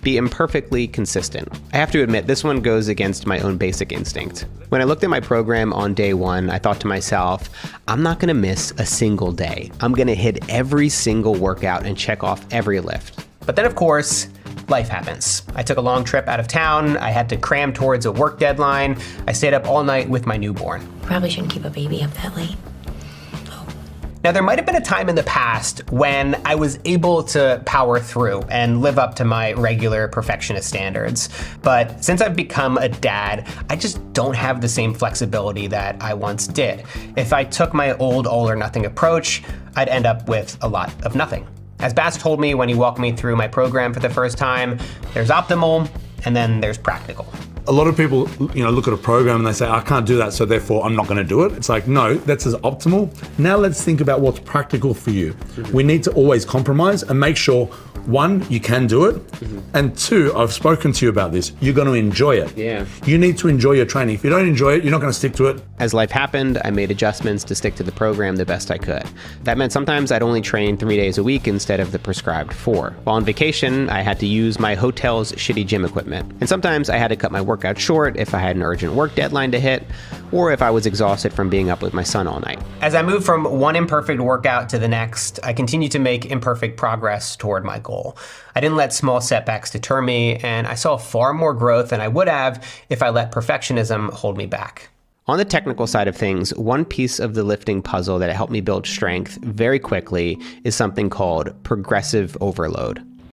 be imperfectly consistent. I have to admit, this one goes against my own basic instinct. When I looked at my program on day one, I thought to myself, I'm not gonna miss a single day. I'm gonna hit every single workout and check off every lift. But then of course, life happens. I took a long trip out of town. I had to cram towards a work deadline. I stayed up all night with my newborn. Probably shouldn't keep a baby up that late. Now, there might have been a time in the past when I was able to power through and live up to my regular perfectionist standards. But since I've become a dad, I just don't have the same flexibility that I once did. If I took my old all or nothing approach, I'd end up with a lot of nothing. As Bas told me when he walked me through my program for the first time, there's optimal and then there's practical. A lot of people, look at a program and they say, I can't do that, so therefore I'm not going to do it. It's like, no, that's as optimal. Now let's think about what's practical for you. Mm-hmm. We need to always compromise and make sure, one, you can do it, and two, I've spoken to you about this, you're going to enjoy it. Yeah. You need to enjoy your training. If you don't enjoy it, you're not going to stick to it. As life happened, I made adjustments to stick to the program the best I could. That meant sometimes I'd only train 3 days a week instead of the prescribed 4. While on vacation, I had to use my hotel's shitty gym equipment. And sometimes I had to cut my workout short if I had an urgent work deadline to hit, or if I was exhausted from being up with my son all night. As I moved from one imperfect workout to the next, I continued to make imperfect progress toward my goal. I didn't let small setbacks deter me, and I saw far more growth than I would have if I let perfectionism hold me back. On the technical side of things, one piece of the lifting puzzle that helped me build strength very quickly is something called progressive overload.